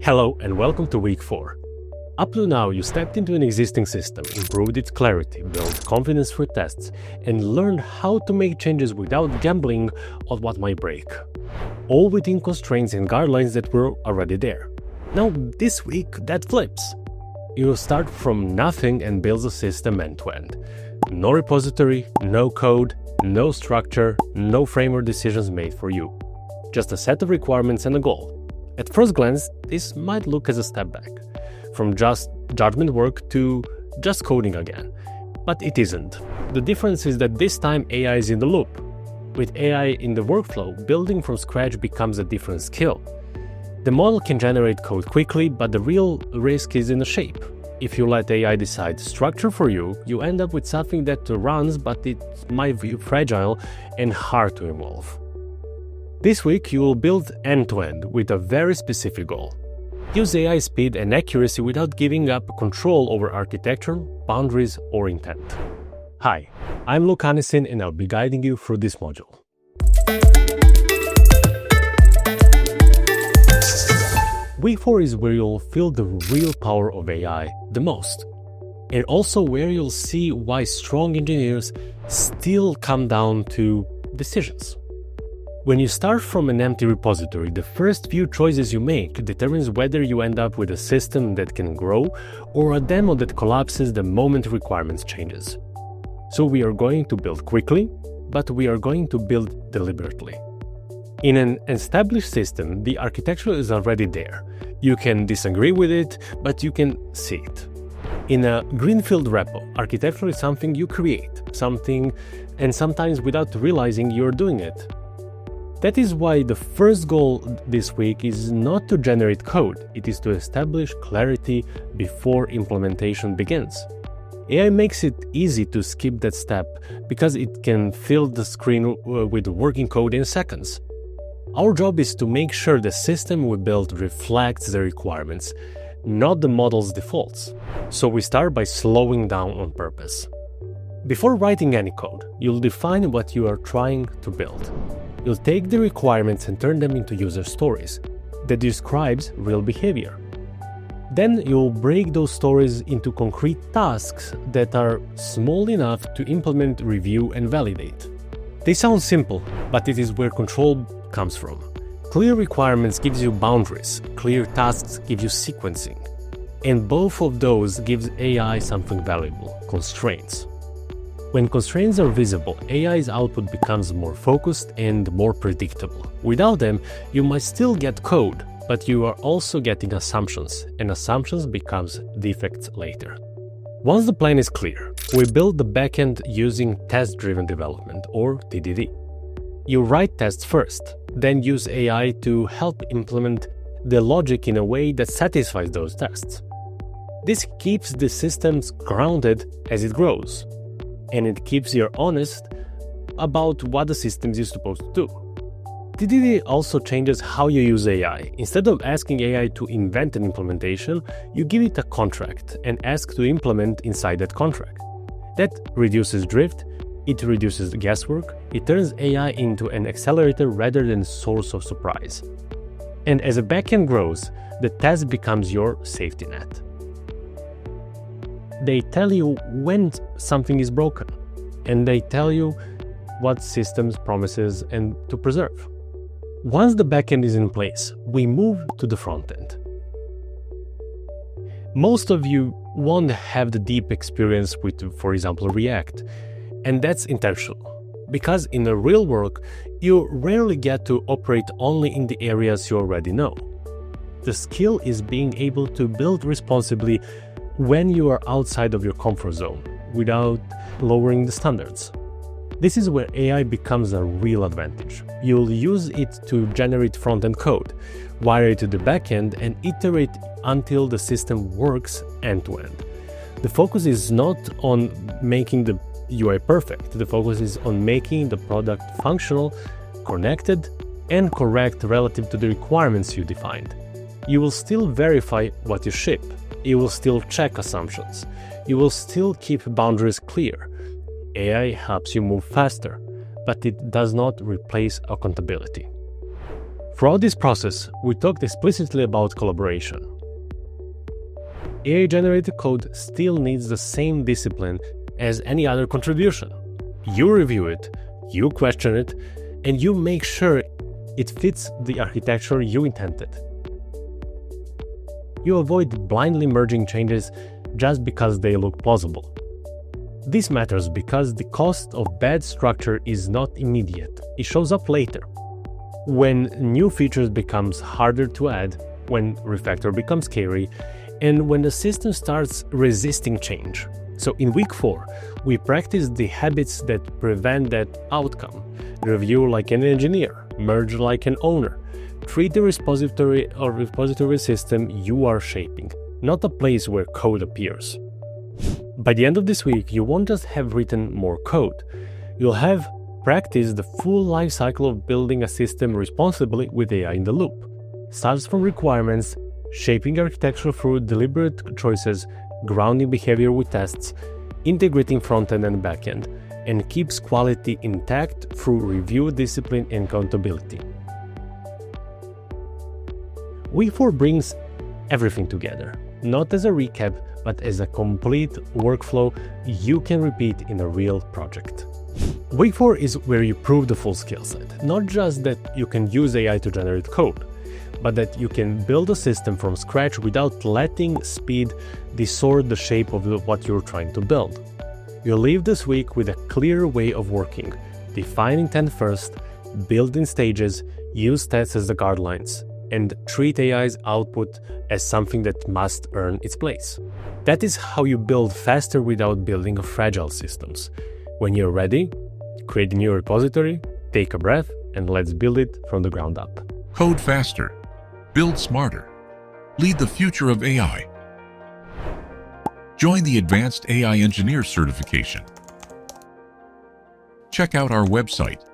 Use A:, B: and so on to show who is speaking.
A: Hello and welcome to week 4. Up to now, you stepped into an existing system, improved its clarity, built confidence through tests, and learned how to make changes without gambling on what might break. All within constraints and guidelines that were already there. Now, this week, that flips. You will start from nothing and build a system end-to-end. No repository, no code, no structure, no framework decisions made for you. Just a set of requirements and a goal. At first glance, this might look as a step back, from just judgment work to just coding again. But it isn't. The difference is that this time AI is in the loop. With AI in the workflow, building from scratch becomes a different skill. The model can generate code quickly, but the real risk is in the shape. If you let AI decide structure for you, you end up with something that runs, but it might be fragile and hard to evolve. This week, you will build end-to-end with a very specific goal. Use AI speed and accuracy without giving up control over architecture, boundaries, or intent. Hi, I'm Luka Anicin and I'll be guiding you through this module. Week 4 is where you'll feel the real power of AI the most, and also where you'll see why strong engineers still come down to decisions. When you start from an empty repository, the first few choices you make determines whether you end up with a system that can grow or a demo that collapses the moment requirements changes. So we are going to build quickly, but we are going to build deliberately. In an established system, the architecture is already there. You can disagree with it, but you can see it. In a greenfield repo, architecture is something you create, and sometimes without realizing you're doing it. That is why the first goal this week is not to generate code, it is to establish clarity before implementation begins. AI makes it easy to skip that step because it can fill the screen with working code in seconds. Our job is to make sure the system we build reflects the requirements, not the model's defaults. So we start by slowing down on purpose. Before writing any code, you'll define what you are trying to build. You'll take the requirements and turn them into user stories that describes real behavior. Then you'll break those stories into concrete tasks that are small enough to implement, review, and validate. They sound simple, but it is where control comes from. Clear requirements gives you boundaries, clear tasks give you sequencing. And both of those gives AI something valuable, constraints. When constraints are visible, AI's output becomes more focused and more predictable. Without them, you might still get code, but you are also getting assumptions, and assumptions becomes defects later. Once the plan is clear, we build the backend using test-driven development, or TDD. You write tests first, then use AI to help implement the logic in a way that satisfies those tests. This keeps the systems grounded as it grows, and it keeps you honest about what the system is supposed to do. TDD also changes how you use AI. Instead of asking AI to invent an implementation, you give it a contract and ask to implement inside that contract. That reduces drift, it reduces guesswork, it turns AI into an accelerator rather than a source of surprise. And as a backend grows, the test becomes your safety net. They tell you when something is broken, and they tell you what systems promises and to preserve. Once the backend is in place, we move to the frontend. Most of you won't have the deep experience with, for example, React, and that's intentional, because in the real work, you rarely get to operate only in the areas you already know. The skill is being able to build responsibly when you are outside of your comfort zone, without lowering the standards. This is where AI becomes a real advantage. You'll use it to generate front-end code, wire it to the backend, and iterate until the system works end-to-end. The focus is not on making the UI perfect. The focus is on making the product functional, connected, and correct relative to the requirements you defined. You will still verify what you ship. You will still check assumptions. You will still keep boundaries clear. AI helps you move faster, but it does not replace accountability. Throughout this process, we talked explicitly about collaboration. AI-generated code still needs the same discipline as any other contribution. You review it, you question it, and you make sure it fits the architecture you intended. You avoid blindly merging changes just because they look plausible. This matters because the cost of bad structure is not immediate, it shows up later. When new features becomes harder to add, when refactor becomes scary, and when the system starts resisting change. So in week 4, we practice the habits that prevent that outcome. Review like an engineer, merge like an owner. Treat the repository system you are shaping, not a place where code appears. By the end of this week, you won't just have written more code. You'll have practiced the full life cycle of building a system responsibly with AI in the loop. Starts from requirements, shaping architecture through deliberate choices, grounding behavior with tests, integrating frontend and backend, and keeps quality intact through review, discipline, and accountability. Week 4 brings everything together, not as a recap, but as a complete workflow you can repeat in a real project. Week 4 is where you prove the full skill set, not just that you can use AI to generate code, but that you can build a system from scratch without letting speed distort the shape of what you're trying to build. You'll leave this week with a clear way of working. Define intent first, build in stages, use tests as the guidelines, and treat AI's output as something that must earn its place. That is how you build faster without building fragile systems. When you're ready, create a new repository, take a breath, and let's build it from the ground up.
B: Code faster. Build smarter. Lead the future of AI. Join the Advanced AI Engineer certification. Check out our website